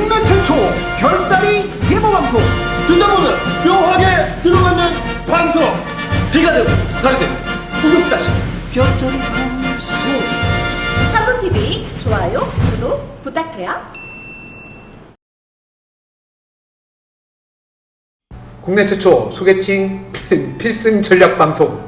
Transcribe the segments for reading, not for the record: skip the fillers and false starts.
국내 최초 별자리 예보 방송. 듣다 보면 묘하게 들어가는 방송. 비가든 살든 구독다시 별자리 방송. 참론TV 좋아요, 구독 부탁해요. 국내 최초 소개팅 필승 전략 방송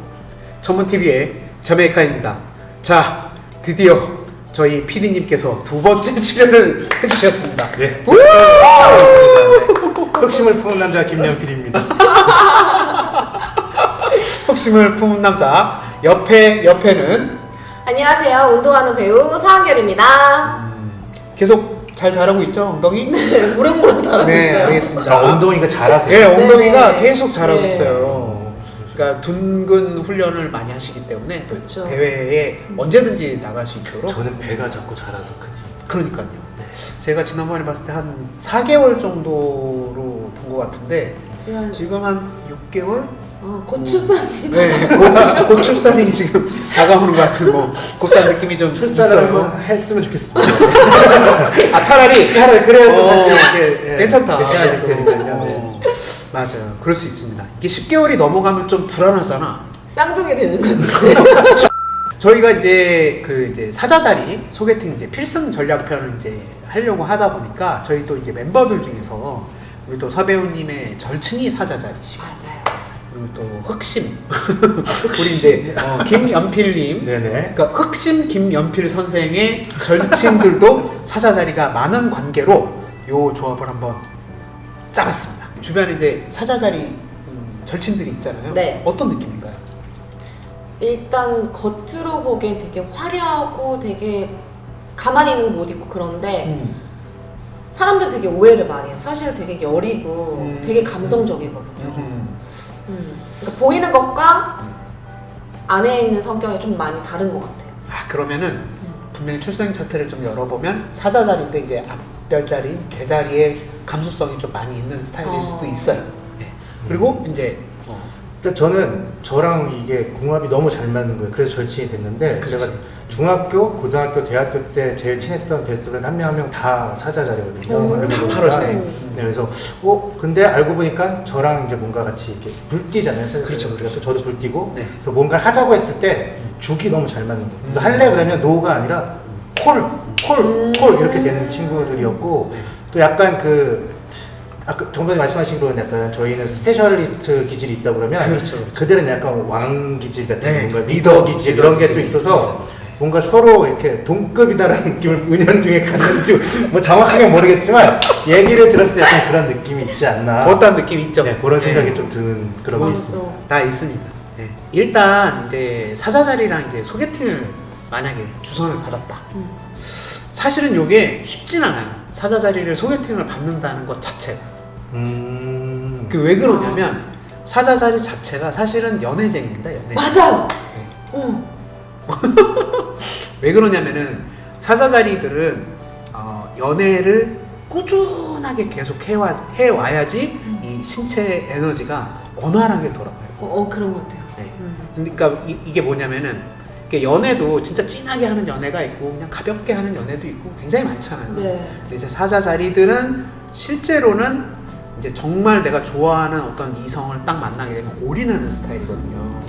천문TV의 자메이카입니다. 자, 드디어 저희 PD님께서 두 번째 출연을 해주셨습니다. 네, 잘하고 흑심을 품은 남자 김연필입니다. 혁심을 품은 남자 옆에는 안녕하세요. 운동하는 배우 서한결입니다. 계속 잘 자라고 있죠, 엉덩이? 무럭무럭 잘하고 네, 있어요. 알겠습니다. 엉덩이가 잘하세요. 네, 엉덩이가 네. 계속 자라고 네. 있어요. 그러니까 둔근 훈련을 많이 하시기 때문에 그렇죠. 대회에 언제든지 나갈 수 있도록. 저는 배가 자꾸 자라서 크지. 그러니까요. 제가 지난번에 봤을 때 한 4개월 정도로 본 것 같은데 지금 한 6개월? 곧 출산입니다. 네, 곧 출산이 지금 다가오는 것 같은 뭐 그딴 느낌이 좀 출산을 있어요. 한번 했으면 좋겠습니다. 아, 차라리 그래야 좀 다시 이렇게 괜찮다. 괜찮아질 테니까요. 어, 맞아요. 그럴 수 있습니다. 이게 10개월이 넘어가면 좀 불안하잖아. 쌍둥이 되는 거지. 저희가 이제 사자자리 소개팅 이제 필승 전략편을 이제 하려고 하다 보니까 저희 또 이제 멤버들 중에서 우리 또 서배우님의 절친이 사자자리시고 맞아요. 그리고 또 흑심 우리 이제 김연필님 네네. 그러니까 흑심 김연필 선생의 절친들도 사자자리가 많은 관계로 요 조합을 한번 짜봤습니다. 주변에 이제 사자자리 절친들이 있잖아요. 네. 어떤 느낌인가요? 일단 겉으로 보기엔 되게 화려하고 되게 가만히 있는 거 못 입고 그런데 사람들 되게 오해를 많이 해요. 사실 되게 여리고 되게 감성적이거든요. 그러니까 보이는 것과 안에 있는 성격이 좀 많이 다른 것 같아요. 아, 그러면은 분명히 출생 차트를 좀 열어보면 사자자리인데 이제 앞별자리, 개자리의 감수성이 좀 많이 있는 스타일일 수도 있어요. 네. 그리고 이제 일단 저는 저랑 이게 궁합이 너무 잘 맞는 거예요. 그래서 절친이 됐는데 그렇지. 제가 중학교, 고등학교, 대학교 때 제일 친했던 베스트는 한 명 한 명 다 사자자리거든요. 알고 보니까. 8월생. 네, 그래서 근데 알고 보니까 저랑 이제 뭔가 같이 이렇게 불뛰잖아요. 사자자리. 그렇죠. 그래서 저도 불뛰고 네. 그래서 뭔가 하자고 했을 때 죽이 너무 잘 맞는 거예요. 그러니까 할래 그러면 노가 아니라 콜 이렇게 되는 친구들이었고 또 약간 아까 전번에 말씀하신 거는 약간 저희는 스페셜리스트 기질이 있다 그러면 그렇죠. 그들은 약간 왕 기질 같은 네, 뭔가 리더 기질 이런 게 또 기질이 있어서 있어요. 뭔가 서로 이렇게 동급이다라는 느낌을 은연중에 갖는지 뭐 정확하게 모르겠지만 얘기를 들었을 때 약간 그런 느낌이 있지 않나. 어떤 느낌 있죠? 네, 그런 생각이 좀 드는 그런 게 맞아. 있습니다. 다 있습니다. 네. 일단 이제 사자자리랑 이제 소개팅을 만약에 주선을 받았다. 사실은 이게 쉽진 않아요. 사자자리를 소개팅을 받는다는 것 자체가. 그 왜 그러냐면 사자자리 자체가 사실은 연애쟁입니다. 연애. 맞아요. 네. 응. 왜 그러냐면은 사자자리들은 연애를 꾸준하게 계속 해와야지 이 신체 에너지가 원활하게 돌아가요. 그런 것 같아요. 네. 그러니까 이게 뭐냐면은 이게 연애도 진짜 진하게 하는 연애가 있고 그냥 가볍게 하는 연애도 있고 굉장히 많잖아요. 네. 근데 이제 사자자리들은 실제로는 이제 정말 내가 좋아하는 어떤 이성을 딱 만나게 되면 올인하는 스타일이거든요.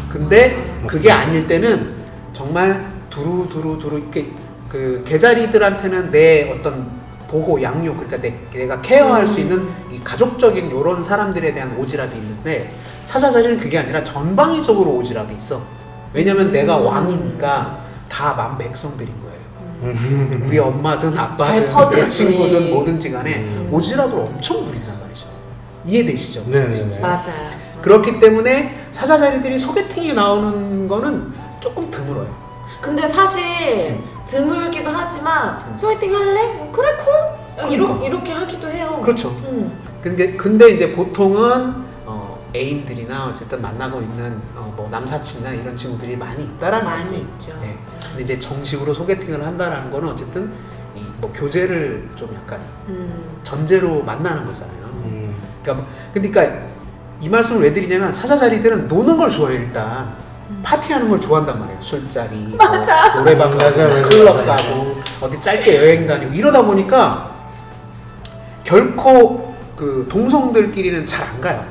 근데 그게 아닐 때는 정말 두루두루 이렇게 그 개자리들한테는 내 어떤 보호, 양육, 그러니까 내가 케어할 수 있는 이 가족적인 이런 사람들에 대한 오지랖이 있는데 사자자리는 그게 아니라 전방위적으로 오지랖이 있어. 왜냐면 내가 왕이니까 다 만백성들인 거예요. 우리 엄마든 잘 아빠든 퍼주지. 내 친구든 뭐든지 간에 오지랖을 엄청 부린단 말이죠. 이해되시죠? 네네네. 맞아요. 그렇기 때문에 사자자리들이 소개팅에 나오는 거는 조금 드물어요. 근데 사실 드물기도 하지만 소개팅 할래? 그래 콜? 이렇게 하기도 해요. 그렇죠. 음. 근데 이제 보통은 애인들이나 어쨌든 만나고 있는 뭐 남사친이나 이런 친구들이 많이 있다라는 많이 거지. 있죠. 네. 근데 이제 정식으로 소개팅을 한다라는 거는 어쨌든 이 뭐 교제를 좀 약간 전제로 만나는 거잖아요. 그러니까 이 말씀을 왜 드리냐면 사자자리들은 노는 걸 좋아해요. 일단 파티하는 걸 좋아한단 말이에요. 술자리, 뭐 맞아. 노래방 가고, 맞아요. 클럽 가고 어디 짧게 여행 다니고 이러다 보니까 결코 그 동성들끼리는 잘 안 가요.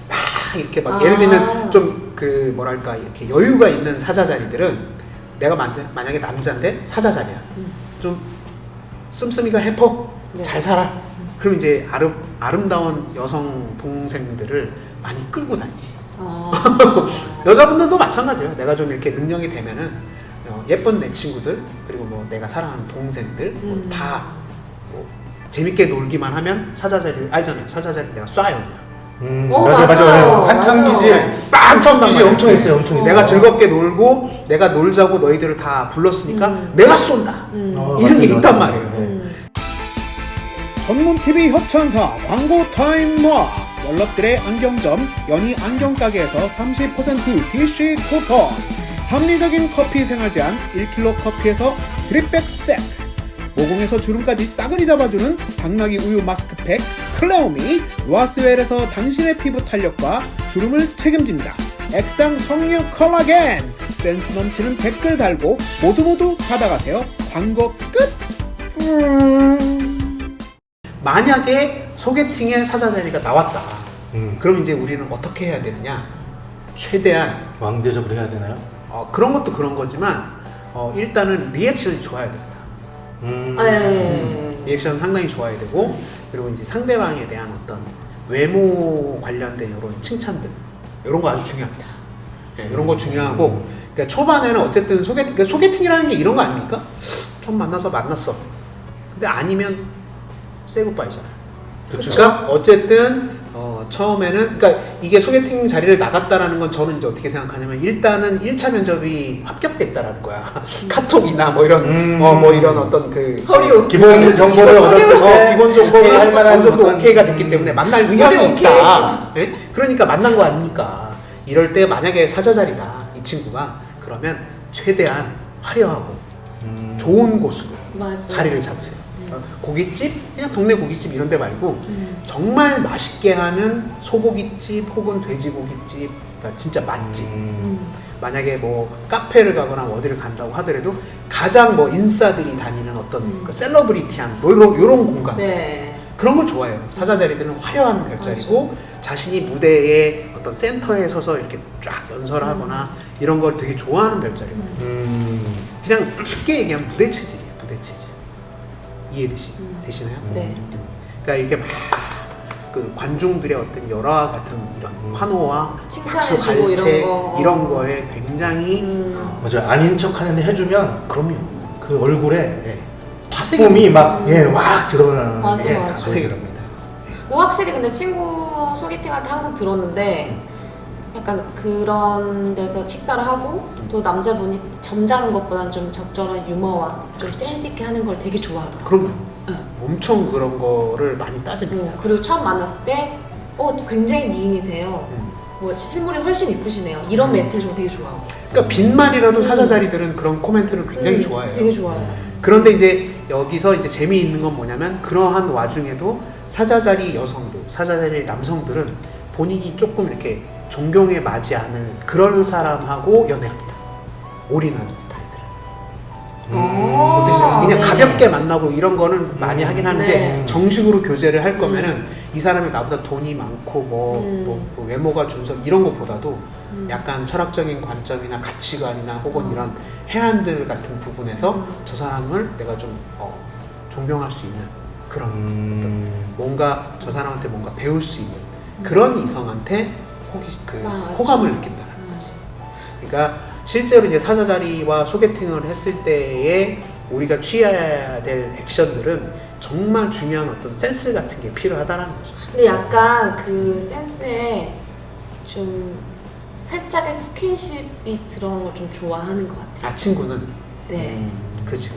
막 이렇게 막 예를 들면 좀 그 뭐랄까 이렇게 여유가 있는 사자 자리들은 내가 만약에 남자인데 사자 자리야. 좀 씀씀이가 해퍼 네. 잘 살아. 그럼 이제 아름다운 여성 동생들을 많이 끌고 다니지. 여자분들도 마찬가지예요. 내가 좀 이렇게 능력이 되면은 예쁜 내 친구들 그리고 뭐 내가 사랑하는 동생들 다 뭐 재밌게 놀기만 하면 사자자리 알잖아요. 사자자리 내가 쏴요 그냥. 맞아. 맞아요. 한탕기지 한탕기지 엄청 했어요. 엄청 했어요. 내가 즐겁게 놀고 내가 놀자고 너희들을 다 불렀으니까 내가 쏜다. 이런 게 맞습니다, 있단 맞습니다. 말이에요. 전문 TV 협찬사 광고 타임 노아 셀럽들의 안경점 연희 안경가게에서 30% DC 쿠폰 합리적인 커피 생활 제한 1kg 커피에서 드립백 세트 모공에서 주름까지 싸그리 잡아주는 당나귀 우유 마스크팩 클레오미 로아스웰에서 당신의 피부 탄력과 주름을 책임집니다. 액상 석류 콜라겐 센스 넘치는 댓글 달고 모두 받아가세요. 광고 끝! 만약에 소개팅에 사자자리가 나왔다. 그럼 이제 우리는 어떻게 해야 되느냐? 최대한 왕대접을 해야 되나요? 그런 것도 그런 거지만 일단은 리액션이 좋아야 된다. 리액션 상당히 좋아야 되고 그리고 이제 상대방에 대한 어떤 외모 관련된 이런 칭찬들 이런 거 아주 중요합니다. 네, 이런 거 중요하고 그러니까 초반에는 어쨌든 그러니까 소개팅이라는 게 이런 거 아닙니까? 처음 만났어. 근데 아니면 say goodbye잖아요. 그러니까 어쨌든 처음에는 그러니까 이게 소개팅 자리를 나갔다라는 건 저는 이제 어떻게 생각하냐면 일단은 1차 면접이 합격됐다라는 거야. 카톡이나 뭐 이런 뭐 이런 어떤 그 서류 기본 정보를 얻었을 때 기본 정보를 할 만한 어느 정도 어떤 오케이가 됐기 때문에 만날 의향이 서류 있다. 예? 그러니까 만난 거 아닙니까? 이럴 때 만약에 사자자리다 이 친구가 그러면 최대한 화려하고 좋은 곳으로 맞아. 자리를 잡으세요. 고깃집 그냥 동네 고깃집 이런 데 말고 정말 맛있게 하는 소고기집 혹은 돼지고깃집 그러니까 진짜 맛집 만약에 뭐 카페를 가거나 어디를 간다고 하더라도 가장 뭐 인싸들이 다니는 어떤 그 셀러브리티한 뭐 이런 공간 네. 그런 걸 좋아해요. 사자 자리들은 화려한 별자리고 자신이 무대의 어떤 센터에 서서 이렇게 쫙 연설하거나 이런 걸 되게 좋아하는 별자리거든요. 그냥 쉽게 얘기하면 무대 체질이에요. 무대 체질. 이해되시나요? 네. 그러니까 이렇게 막 그 관중들의 어떤 열화 같은 이런 환호와 박수 칭찬해주고 갈채 이런 거. 에 굉장히 맞아요. 아닌 척 하는데 해주면 그럼요. 그 얼굴에 네. 화색이 막 드러나는 맞아, 게 맞아. 화색이랍니다. 확실히 근데 친구 소개팅할 때 항상 들었는데 약간 그런 데서 식사를 하고 또 남자분이 점잖은 것보다는 좀 적절한 유머와 좀 센스 있게 하는 걸 되게 좋아하더라고요. 그럼 엄청 그런 거를 많이 따집니다. 그리고 처음 만났을 때 굉장히 미인이세요. 뭐 실물이 훨씬 이쁘시네요. 이런 멘트 좀 되게 좋아하고. 그러니까 빈말이라도 사자 자리들은 그런 코멘트를 굉장히 좋아해요. 되게 좋아요. 그런데 이제 여기서 이제 재미있는 건 뭐냐면 그러한 와중에도 사자 자리 여성들, 사자 자리 남성들은 본인이 조금 이렇게 존경에 맞지 않을 그런 사람하고 연애합니다. 올인하는 스타일들. 그냥 네네. 가볍게 만나고 이런 거는 많이 하긴 하는데 네. 정식으로 교제를 할 거면은 이 사람이 나보다 돈이 많고 뭐 외모가 준성 이런 것보다도 약간 철학적인 관점이나 가치관이나 혹은 이런 해안들 같은 부분에서 저 사람을 내가 좀 존경할 수 있는 그런 어떤 뭔가 저 사람한테 뭔가 배울 수 있는 그런 이성한테 호감을 느낀다는 거지. 그러니까 실제로 이제 사자자리와 소개팅을 했을 때에 우리가 취해야 될 액션들은 정말 중요한 어떤 센스 같은 게 필요하다는 거죠. 근데 약간 그 센스에 좀 살짝의 스킨십이 들어간 걸 좀 좋아하는 것 같아요. 친구는? 네. 그렇지.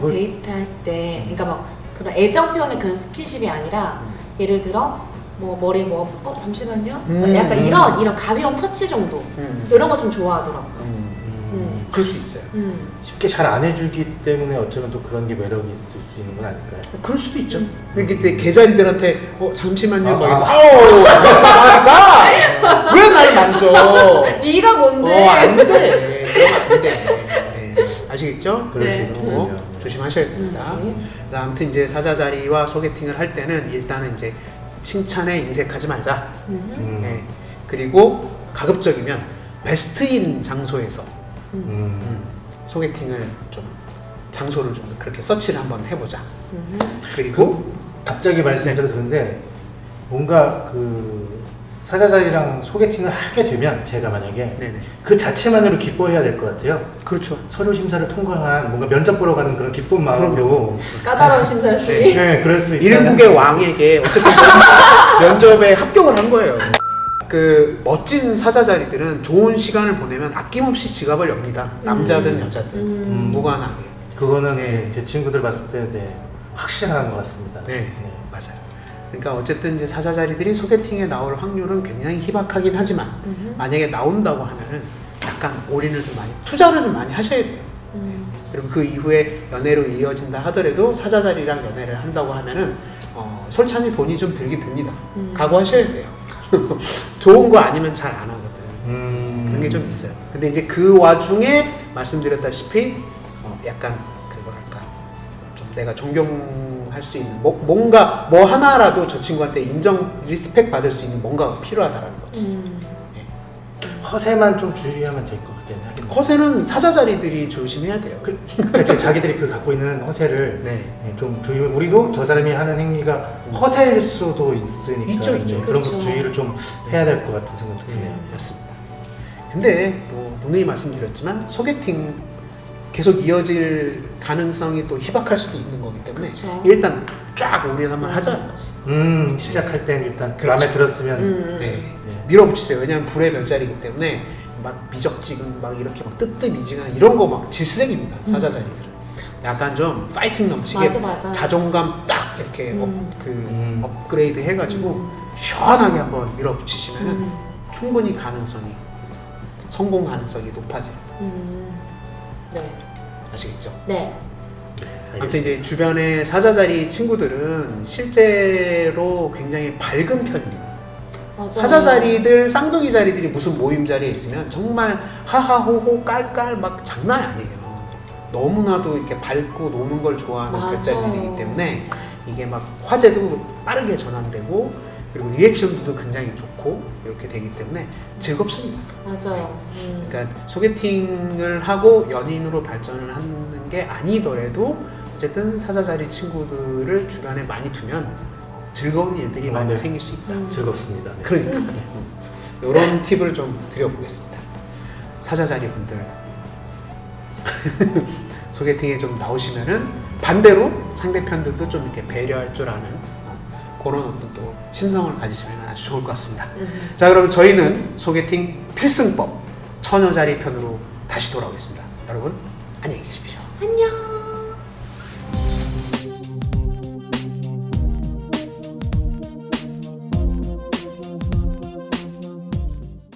데이트할 때, 그러니까 막 그런 애정 표현의 그런 스킨십이 아니라 예를 들어 뭐 머리 잠시만요. 약간 이런 가벼운 터치 정도 이런 거 좀 좋아하더라고요. 그럴 수 있어요. 쉽게 잘 안 해주기 때문에 어쩌면 또 그런 게 매력이 있을 수 있는 건 아닐까요? 그럴 수도 있죠. 그때 개자리들한테 잠시만요. 왜 날 만져? 네가 뭔데? 안 돼. 그러면 안 돼. 아시겠죠? 그럴 수 네. 있군요. 조심하셔야 됩니다. 네. 아무튼 이제 사자 자리와 소개팅을 할 때는 일단은 이제 칭찬에 인색하지 말자. 네. 그리고 가급적이면 베스트인 장소에서 소개팅을 좀 장소를 좀 그렇게 서치를 한번 해보자. 그리고 갑자기 말씀드려서 그런데 뭔가 그 사자자리랑 소개팅을 하게 되면 제가 만약에 네네. 그 자체만으로 기뻐해야 될 것 같아요. 그렇죠. 서류 심사를 통과한 뭔가 면접 보러 가는 그런 기쁜 마음으로 까다로운 심사였으니. 네, 그럴 수 있다. 일국의 왕에게 어쨌든 면접에 합격을 한 거예요. 그 멋진 사자 자리들은 좋은 시간을 보내면 아낌없이 지갑을 엽니다. 남자든 여자든 무관하게. 그거는 네. 제 친구들 봤을 때 네, 확실한 것 같습니다. 네, 맞아요. 그러니까 어쨌든 이제 사자 자리들이 소개팅에 나올 확률은 굉장히 희박하긴 하지만 만약에 나온다고 하면은 약간 올인을 좀 많이 투자를 좀 많이 하셔야 돼요. 그리고 그 이후에 연애로 이어진다 하더라도 사자 자리랑 연애를 한다고 하면은 솔찬히 돈이 좀 들긴 듭니다. 각오하셔야 돼요. 좋은 거 아니면 잘 안 하거든. 그런 게 좀 있어요. 근데 이제 그 와중에 말씀드렸다시피 약간 그 뭐랄까 좀 내가 존경할 수 있는 뭔가 뭐 하나라도 저 친구한테 인정, 리스펙 받을 수 있는 뭔가가 필요하다라는 거지. 허세만 좀 주의하면 될 것 같긴 하긴 해요. 허세는 사자 자리들이 조심해야 돼요. 그러니까 자기들이 그 갖고 있는 허세를 네. 좀 주의. 우리도 저 사람이 하는 행위가 허세일 수도 있으니까 있죠. 네, 그런 그렇죠. 거 주의를 좀 해야 될 것 같은 생각도 드네요. 맞습니다. 근데 뭐 누누이 말씀드렸지만 소개팅 계속 이어질 가능성이 또 희박할 수도 있는 거기 때문에 그쵸. 일단 쫙 올인 한번 하자는 거지. 시작할 땐 일단 그렇죠. 마음에 들었으면 네. 밀어붙이세요. 왜냐면 불의 별자리이기 때문에 막 미적지근 막 이렇게 막 뜨뜻미지근 이런 거 막 질색입니다. 사자 자리들은 약간 좀 파이팅 넘치게 맞아. 자존감 딱 이렇게 업그레이드 해가지고 시원하게 한번 밀어붙이시면 충분히 가능성이 성공 가능성이 높아져요. 네. 아시겠죠? 네. 아무튼 이제 주변의 사자 자리 친구들은 실제로 굉장히 밝은 편입니다. 맞아요. 사자 자리들, 쌍둥이 자리들이 무슨 모임 자리에 있으면 정말 하하호호 깔깔 막 장난 아니에요. 너무나도 이렇게 밝고 노는 걸 좋아하는 맞아요. 별자리들이기 때문에 이게 막 화제도 빠르게 전환되고 그리고 리액션도 굉장히 좋고 이렇게 되기 때문에 즐겁습니다. 맞아요. 그러니까 소개팅을 하고 연인으로 발전을 하는 게 아니더라도 어쨌든 사자 자리 친구들을 주변에 많이 두면 즐거운 일들이 많이 네. 생길 수 있다. 즐겁습니다. 네. 그러니까 이런 팁을 좀 드려보겠습니다. 사자 자리 분들 소개팅에 좀 나오시면은 반대로 상대편들도 좀 이렇게 배려할 줄 아는 그런 어떤 또 심성을 가지시면 아주 좋을 것 같습니다. 자, 그럼 저희는 소개팅 필승법 처녀 자리 편으로 다시 돌아오겠습니다. 여러분 안녕히 계십시오. 안녕.